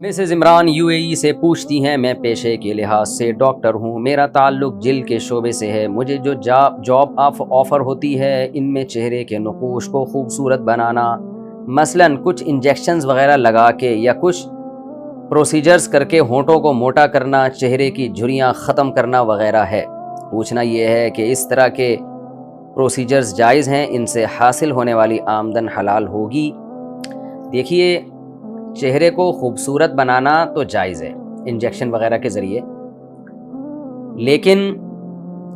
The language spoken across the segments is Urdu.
مسز عمران UAE سے پوچھتی ہیں، میں پیشے کے لحاظ سے ڈاکٹر ہوں، میرا تعلق جلد کے شعبے سے ہے، مجھے جو جاب آفر ہوتی ہے ان میں چہرے کے نقوش کو خوبصورت بنانا، مثلاً کچھ انجیکشنز وغیرہ لگا کے یا کچھ پروسیجرز کر کے ہونٹوں کو موٹا کرنا، چہرے کی جھریاں ختم کرنا وغیرہ ہے۔ پوچھنا یہ ہے کہ اس طرح کے پروسیجرز جائز ہیں، ان سے حاصل ہونے والی آمدن حلال ہوگی؟ دیکھیے، چہرے کو خوبصورت بنانا تو جائز ہے انجیکشن وغیرہ کے ذریعے، لیکن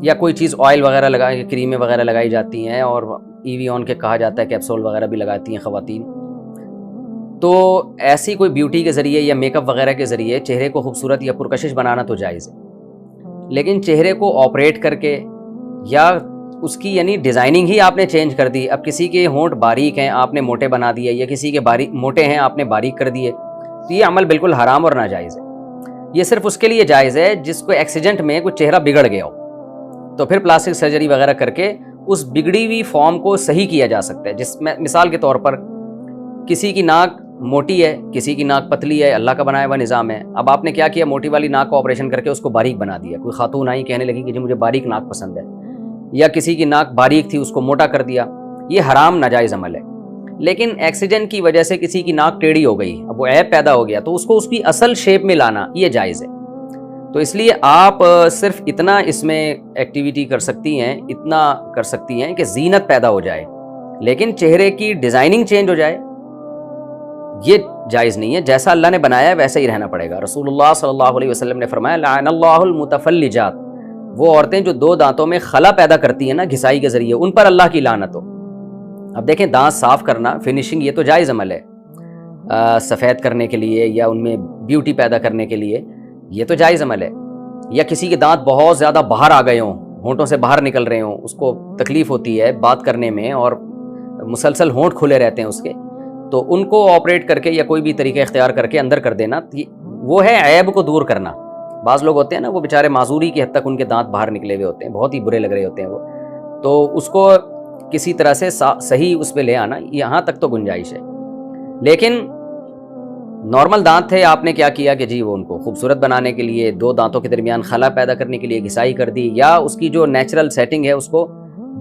یا کوئی چیز آئل وغیرہ لگائی، کریمیں وغیرہ لگائی جاتی ہیں، اور ایویون کے کہا جاتا ہے کیپسول وغیرہ بھی لگاتی ہیں خواتین، تو ایسی کوئی بیوٹی کے ذریعے یا میک اپ وغیرہ کے ذریعے چہرے کو خوبصورت یا پرکشش بنانا تو جائز ہے، لیکن چہرے کو آپریٹ کر کے یا اس کی یعنی ڈیزائننگ ہی آپ نے چینج کر دی، اب کسی کے ہونٹ باریک ہیں آپ نے موٹے بنا دیے، یا کسی کے موٹے ہیں آپ نے باریک کر دیے، تو یہ عمل بالکل حرام اور ناجائز ہے۔ یہ صرف اس کے لیے جائز ہے جس کو ایکسیڈنٹ میں کوئی چہرہ بگڑ گیا ہو، تو پھر پلاسٹک سرجری وغیرہ کر کے اس بگڑی ہوئی فارم کو صحیح کیا جا سکتا ہے، جس میں مثال کے طور پر کسی کی ناک موٹی ہے، کسی کی ناک پتلی ہے، اللہ کا بنایا ہوا نظام ہے، اب آپ نے کیا کیا، موٹی والی ناک کو آپریشن کر کے اس کو باریک بنا دیا، کوئی خاتون آئی کہنے لگی کہ جی مجھے باریک ناک پسند ہے، یا کسی کی ناک باریک تھی اس کو موٹا کر دیا، یہ حرام ناجائز عمل ہے۔ لیکن ایکسیڈنٹ کی وجہ سے کسی کی ناک ٹیڑھی ہو گئی، اب وہ عیب پیدا ہو گیا، تو اس کو اس کی اصل شیپ میں لانا یہ جائز ہے۔ تو اس لیے آپ صرف اتنا اس میں ایکٹیویٹی کر سکتی ہیں، اتنا کر سکتی ہیں کہ زینت پیدا ہو جائے، لیکن چہرے کی ڈیزائننگ چینج ہو جائے یہ جائز نہیں ہے۔ جیسا اللہ نے بنایا ہے ویسا ہی رہنا پڑے گا۔ رسول اللہ صلی اللہ علیہ وسلم نے فرمایا لعن اللہ المتفلجات، وہ عورتیں جو دو دانتوں میں خلا پیدا کرتی ہیں نا گھسائی کے ذریعے، ان پر اللہ کی لعنت ہو۔ اب دیکھیں، دانت صاف کرنا، فنیشنگ، یہ تو جائز عمل ہے سفید کرنے کے لیے یا ان میں بیوٹی پیدا کرنے کے لیے، یہ تو جائز عمل ہے۔ یا کسی کے دانت بہت زیادہ باہر آ گئے ہوں، ہونٹوں سے باہر نکل رہے ہوں، اس کو تکلیف ہوتی ہے بات کرنے میں اور مسلسل ہونٹ کھلے رہتے ہیں اس کے، تو ان کو آپریٹ کر کے یا کوئی بھی طریقہ اختیار کر کے اندر کر دینا، وہ ہے عیب کو دور کرنا۔ بعض لوگ ہوتے ہیں نا، وہ بیچارے معذوری کی حد تک ان کے دانت باہر نکلے ہوئے ہوتے ہیں، بہت ہی برے لگ رہے ہوتے ہیں وہ، تو اس کو کسی طرح سے صحیح اس پہ لے آنا، یہاں تک تو گنجائش ہے۔ لیکن نارمل دانت تھے، آپ نے کیا کیا کہ جی وہ ان کو خوبصورت بنانے کے لیے دو دانتوں کے درمیان خلا پیدا کرنے کے لیے گھسائی کر دی، یا اس کی جو نیچرل سیٹنگ ہے اس کو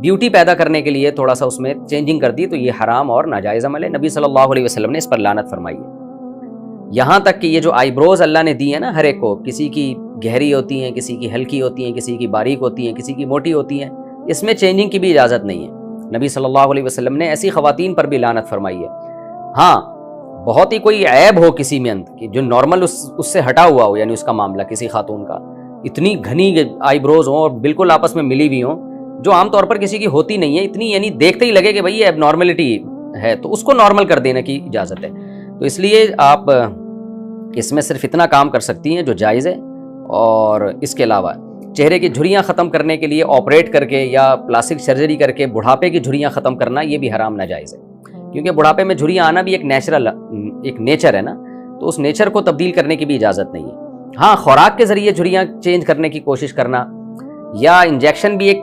بیوٹی پیدا کرنے کے لیے تھوڑا سا اس میں چینجنگ کر دی، تو یہ حرام اور ناجائز عمل ہے۔ نبی صلی اللہ علیہ وسلم نے اس پر لعنت فرمائی ہے۔ یہاں تک کہ یہ جو آئی بروز اللہ نے دی ہے نا ہر ایک کو، کسی کی گہری ہوتی ہیں، کسی کی ہلکی ہوتی ہیں، کسی کی باریک ہوتی ہیں، کسی کی موٹی ہوتی ہیں، اس میں چینجنگ کی بھی اجازت نہیں ہے۔ نبی صلی اللہ علیہ وسلم نے ایسی خواتین پر بھی لعنت فرمائی ہے۔ ہاں، بہت ہی کوئی عیب ہو کسی میں کہ جو نارمل اس سے ہٹا ہوا ہو، یعنی اس کا معاملہ کسی خاتون کا اتنی گھنی آئی بروز ہوں اور بالکل آپس میں ملی ہوئی ہوں، جو عام طور پر کسی کی ہوتی نہیں ہے، اتنی یعنی دیکھتے ہی لگے کہ بھئی یہ اب نارملٹی ہے، تو اس کو نارمل کر دینے کی اجازت ہے۔ تو اس لیے آپ اس میں صرف اتنا کام کر سکتی ہیں جو جائز ہے، اور اس کے علاوہ چہرے کی جھریاں ختم کرنے کے لیے آپریٹ کر کے یا پلاسٹک سرجری کر کے بڑھاپے کی جھریاں ختم کرنا یہ بھی حرام ناجائز ہے، کیونکہ بڑھاپے میں جھریاں آنا بھی ایک نیچر ہے نا، تو اس نیچر کو تبدیل کرنے کی بھی اجازت نہیں ہے۔ ہاں، خوراک کے ذریعے جھریاں چینج کرنے کی کوشش کرنا، یا انجیکشن بھی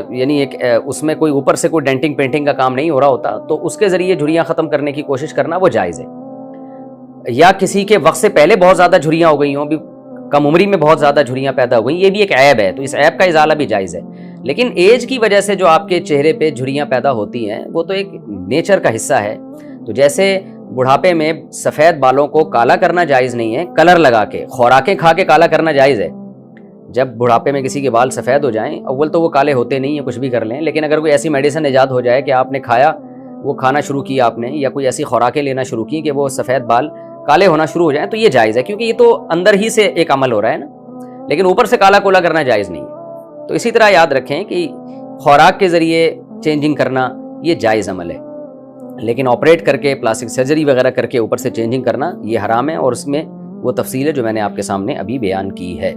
یعنی اس میں کوئی اوپر سے کوئی ڈینٹنگ پینٹنگ کا کام نہیں ہو رہا ہوتا، تو اس کے ذریعے جھریاں ختم کرنے کی کوشش کرنا وہ جائز ہے۔ یا کسی کے وقت سے پہلے بہت زیادہ جھریاں ہو گئی ہوں، بھی کم عمری میں بہت زیادہ جھریاں پیدا ہو گئیں، یہ بھی ایک عیب ہے، تو اس عیب کا ازالہ بھی جائز ہے۔ لیکن ایج کی وجہ سے جو آپ کے چہرے پہ جھریاں پیدا ہوتی ہیں وہ تو ایک نیچر کا حصہ ہے۔ تو جیسے بڑھاپے میں سفید بالوں کو کالا کرنا جائز نہیں ہے، کلر لگا کے خوراکیں کھا کے کالا کرنا جائز ہے۔ جب بڑھاپے میں کسی کے بال سفید ہو جائیں، اول تو وہ کالے ہوتے نہیں ہیں، کچھ بھی کر لیں، لیکن اگر کوئی ایسی میڈیسن ایجاد ہو جائے کہ آپ نے کھایا، وہ کھانا شروع کیا آپ نے، یا کوئی ایسی خوراکیں لینا شروع کی کہ وہ سفید بال کالے ہونا شروع ہو جائیں، تو یہ جائز ہے، کیونکہ یہ تو اندر ہی سے ایک عمل ہو رہا ہے نا، لیکن اوپر سے کالا کولا کرنا جائز نہیں ہے۔ تو اسی طرح یاد رکھیں کہ خوراک کے ذریعے چینجنگ کرنا یہ جائز عمل ہے، لیکن آپریٹ کر کے پلاسٹک سرجری وغیرہ کر کے اوپر سے چینجنگ کرنا یہ حرام ہے، اور اس میں وہ تفصیل ہے جو میں نے آپ کے سامنے ابھی بیان کی ہے۔